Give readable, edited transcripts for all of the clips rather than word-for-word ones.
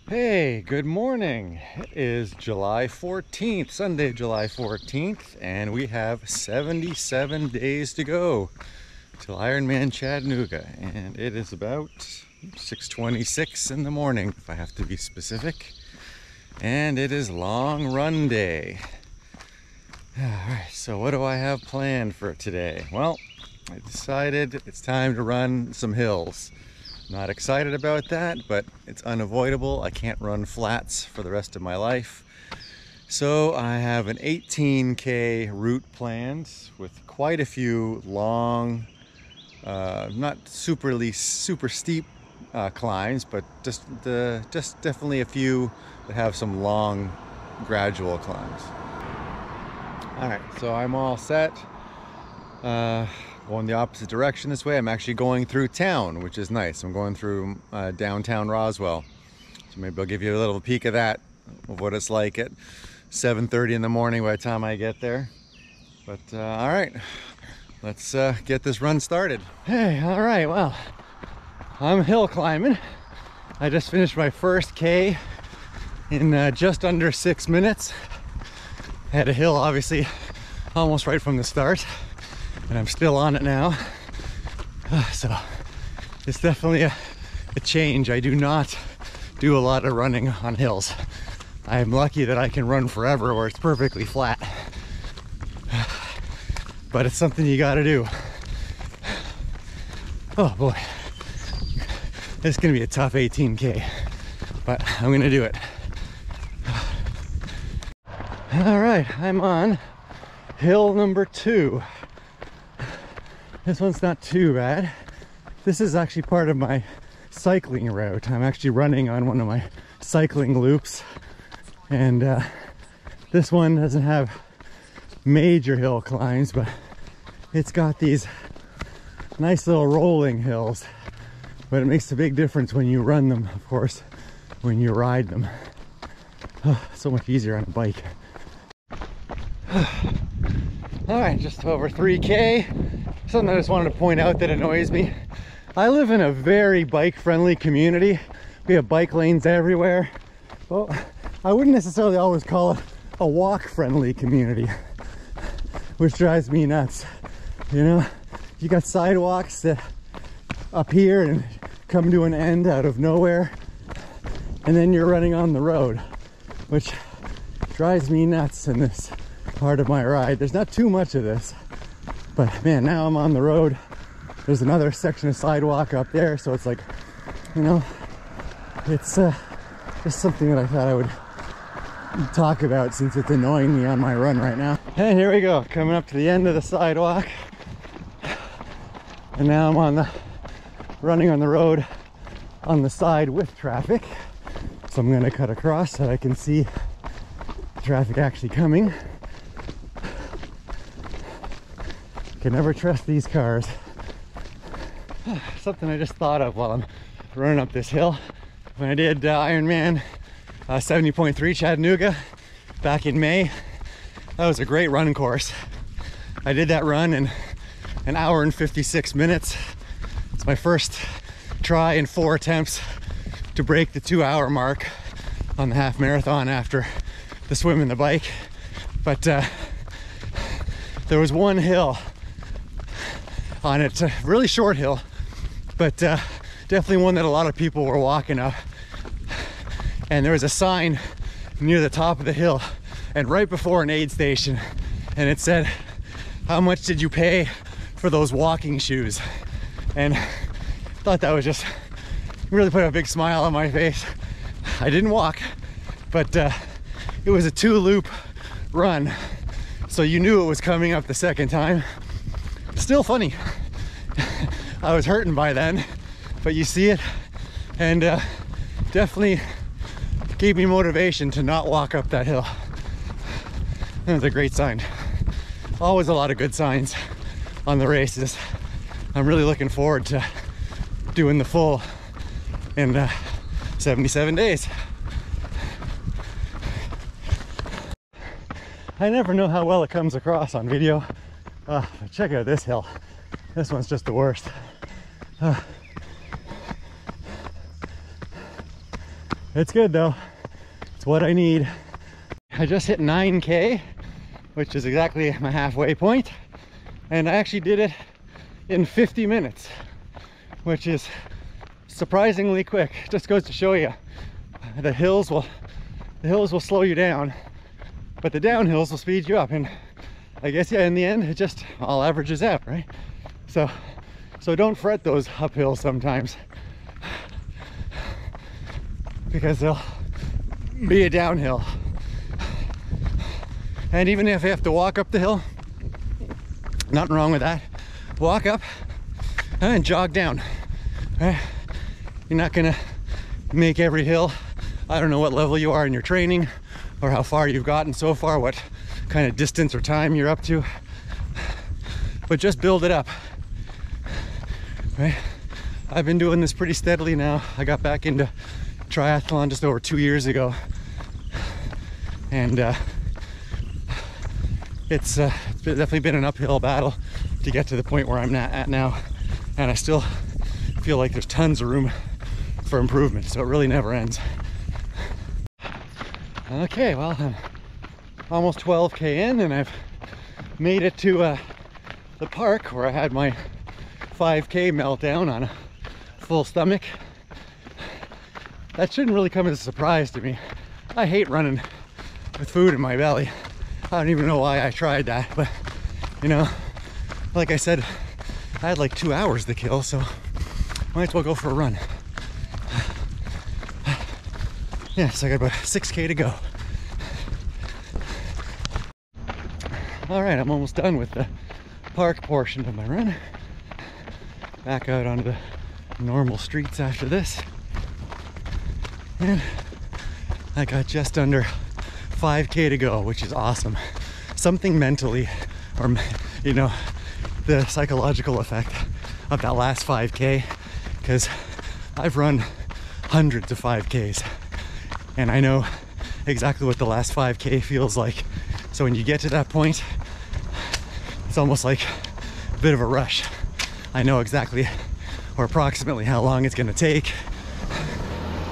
Hey, good morning. It is July 14th, Sunday, July 14th, and we have 77 days to go till Ironman Chattanooga. And it is about 6:26 in the morning, if I have to be specific. And it is long run day. All right, so what do I have planned for today? Well, I decided it's time to run some hills. Not excited about that, but it's unavoidable. I can't run flats for the rest of my life. So I have an 18K route planned with quite a few long, not super steep climbs, but just definitely a few that have some long, gradual climbs. All right, so I'm all set. Going the opposite direction this way. I'm actually going through town, which is nice. I'm going through downtown Roswell. So maybe I'll give you a little peek of that, of what it's like at 7:30 in the morning by the time I get there. But all right, let's get this run started. Hey, all right, well, I'm hill climbing. I just finished my first K in just under 6 minutes. Had a hill, obviously, almost right from the start. And I'm still on it now. So it's definitely a change. I do not do a lot of running on hills. I am lucky that I can run forever where it's perfectly flat. But it's something you gotta do. Oh boy. It's gonna be a tough 18K, but I'm gonna do it. All right, I'm on hill number 2. This one's not too bad. This is actually part of my cycling route. I'm actually running on one of my cycling loops. And this one doesn't have major hill climbs, but it's got these nice little rolling hills. But it makes a big difference when you run them, of course, when you ride them. Oh, so much easier on a bike. All right, just over 3K. Something I just wanted to point out that annoys me. I live in a very bike-friendly community. We have bike lanes everywhere. Well, I wouldn't necessarily always call it a walk-friendly community, which drives me nuts. You know, you got sidewalks that up here and come to an end out of nowhere, and then you're running on the road, which drives me nuts in this part of my ride. There's not too much of this. But man, now I'm on the road. There's another section of sidewalk up there, so it's like, you know, it's just something that I thought I would talk about since it's annoying me on my run right now. And here we go, coming up to the end of the sidewalk. And now I'm running on the road on the side with traffic. So I'm gonna cut across so I can see the traffic actually coming. Can never trust these cars. Something I just thought of while I'm running up this hill. When I did Ironman 70.3 Chattanooga back in May, that was a great run course. I did that run in an hour and 56 minutes. It's my first try in 4 attempts to break the 2-hour mark on the half marathon after the swim and the bike. But there was one hill on it, a really short hill, but definitely one that a lot of people were walking up. And there was a sign near the top of the hill and right before an aid station, and it said, "How much did you pay for those walking shoes?" And I thought that was just really put a big smile on my face. I didn't walk, but it was a 2-loop run, so you knew it was coming up the second time. Still funny. I was hurting by then, but you see it, and definitely gave me motivation to not walk up that hill. That was a great sign. Always a lot of good signs on the races. I'm really looking forward to doing the full in 77 days. I never know how well it comes across on video. Check out this hill. This one's just the worst. It's good though. It's what I need. I just hit 9K, which is exactly my halfway point. And I actually did it in 50 minutes, which is surprisingly quick. Just goes to show you the hills will slow you down, but the downhills will speed you up. And I guess, yeah, in the end, it just all averages out, right? So don't fret those uphills sometimes, because they'll be a downhill. And even if you have to walk up the hill, nothing wrong with that. Walk up and jog down, right? You're not gonna make every hill. I don't know what level you are in your training or how far you've gotten so far, what kind of distance or time you're up to, but just build it up, right? I've been doing this pretty steadily now. I got back into triathlon just over 2 years ago, and it's definitely been an uphill battle to get to the point where I'm at now, and I still feel like there's tons of room for improvement, so it really never ends. Okay, well, I'm almost 12K in, and I've made it to the park where I had my 5K meltdown on a full stomach. That shouldn't really come as a surprise to me. I hate running with food in my belly. I don't even know why I tried that, but you know, like I said, I had like 2 hours to kill, so might as well go for a run. Yeah, so I got about 6K to go. All right, I'm almost done with the park portion of my run. Back out onto the normal streets after this. And I got just under 5K to go, which is awesome. Something mentally, or you know, the psychological effect of that last 5K, because I've run hundreds of 5Ks and I know exactly what the last 5K feels like. So when you get to that point, it's almost like a bit of a rush. I know exactly or approximately how long it's gonna take,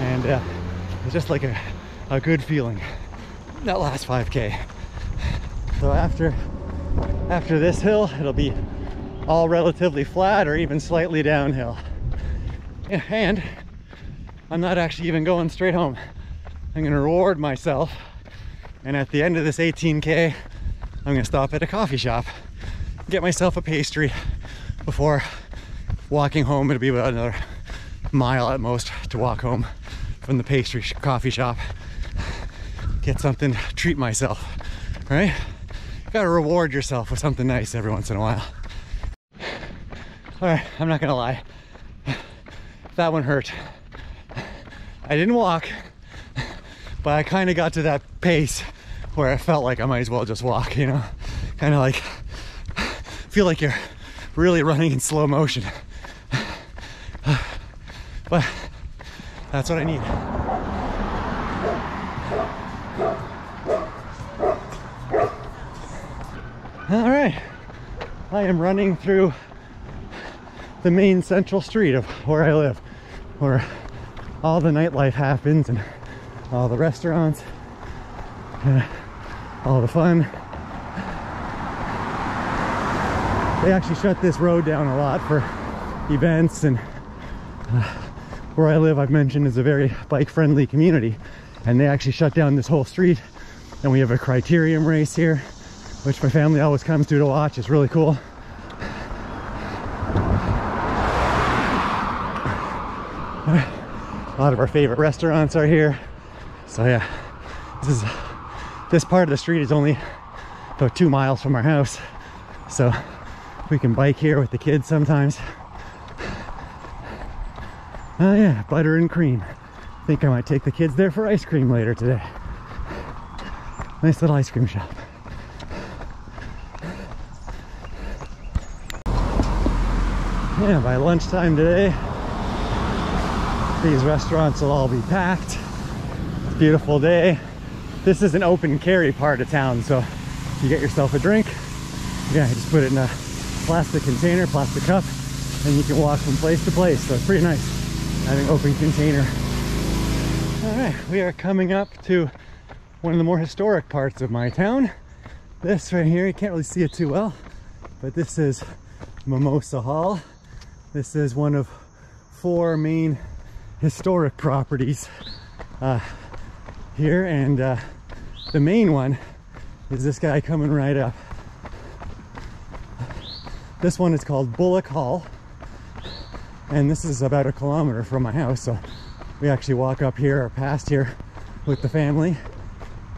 and it's just like a good feeling, that last 5K. So after this hill, it'll be all relatively flat or even slightly downhill. Yeah, and I'm not actually even going straight home. I'm gonna reward myself, and at the end of this 18K, I'm gonna stop at a coffee shop, get myself a pastry before walking home. It'll be about another mile at most to walk home from the pastry coffee shop. Get something, treat myself, right? You gotta reward yourself with something nice every once in a while. All right, I'm not gonna lie, that one hurt. I didn't walk, but I kind of got to that pace where I felt like I might as well just walk, you know? Kind of like, feel like you're really running in slow motion. But that's what I need. All right, I am running through the main central street of where I live, where all the nightlife happens and all the restaurants and all the fun. They actually shut this road down a lot for events, and where I live, I've mentioned, is a very bike-friendly community, and they actually shut down this whole street, and we have a criterium race here, which my family always comes to watch. It's really cool. A lot of our favorite restaurants are here. So yeah, this part of the street is only about 2 miles from our house, so we can bike here with the kids sometimes. Oh yeah, butter and cream. I think I might take the kids there for ice cream later today. Nice little ice cream shop. Yeah, by lunchtime today, these restaurants will all be packed. It's a beautiful day. This is an open carry part of town, so if you get yourself a drink, yeah, you just put it in a plastic container, plastic cup, and you can walk from place to place. So it's pretty nice having open container All right, we are coming up to one of the more historic parts of my town. This right here, you can't really see it too well, but this is Mimosa Hall. This is one of 4 main historic properties here, and the main one is this guy coming right up. This one is called Bullock Hall, and this is about 1 kilometer from my house, so we actually walk up here or past here with the family.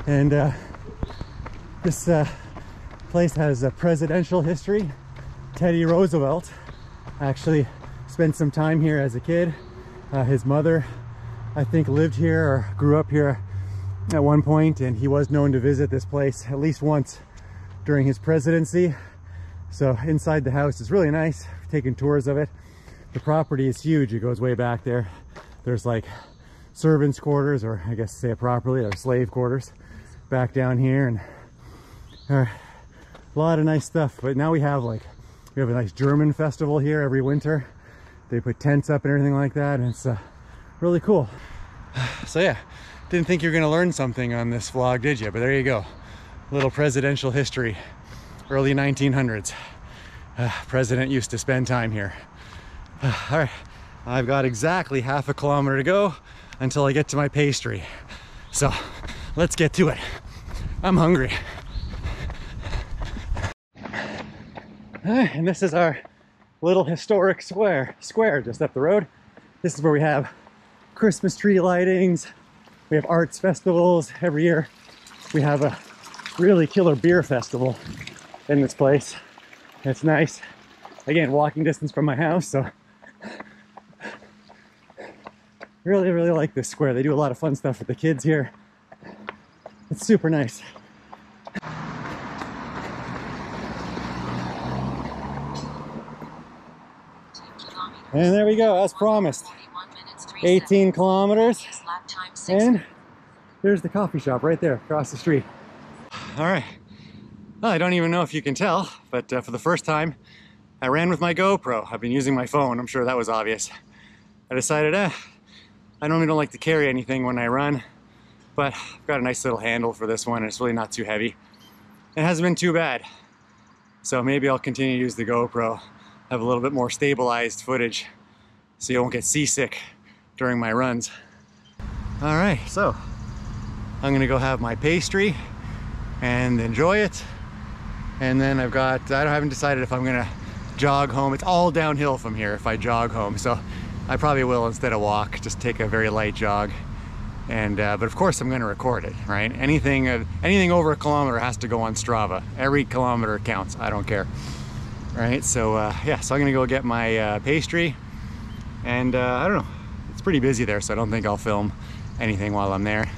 And this place has a presidential history. Teddy Roosevelt actually spent some time here as a kid. His mother, I think, lived here or grew up here at one point, and he was known to visit this place at least once during his presidency. So inside the house is really nice. I've taken tours of it. The property is huge. It goes way back there. There's like servants' quarters, or I guess to say it properly, or slave quarters back down here, and a lot of nice stuff. But now we have a nice German festival here every winter. They put tents up and everything like that, and it's really cool. So yeah, didn't think you were gonna learn something on this vlog, did you? But there you go. A little presidential history. Early 1900s. President used to spend time here. All right, I've got exactly half a kilometer to go until I get to my pastry. So let's get to it. I'm hungry. And this is our little historic square just up the road. This is where we have Christmas tree lightings. We have arts festivals every year. We have a really killer beer festival in this place. It's nice. Again, walking distance from my house, so really like this square. They do a lot of fun stuff with the kids here. It's super nice. And there we go, as promised. 18 kilometers. And there's the coffee shop right there across the street. All right. Well, I don't even know if you can tell, but for the first time, I ran with my GoPro. I've been using my phone. I'm sure that was obvious. I decided, I normally don't like to carry anything when I run, but I've got a nice little handle for this one, and it's really not too heavy. It hasn't been too bad. So maybe I'll continue to use the GoPro, have a little bit more stabilized footage, so you won't get seasick during my runs. All right, so I'm gonna go have my pastry and enjoy it. And then I haven't decided if I'm gonna jog home. It's all downhill from here if I jog home, so I probably will instead of walk, just take a very light jog. And but of course I'm gonna record it, right? Anything over 1 kilometer has to go on Strava. Every kilometer counts, I don't care. Right, so yeah, so I'm gonna go get my pastry, and I don't know, it's pretty busy there, so I don't think I'll film anything while I'm there.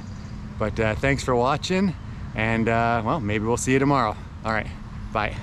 But thanks for watching, and well, maybe we'll see you tomorrow. All right, bye.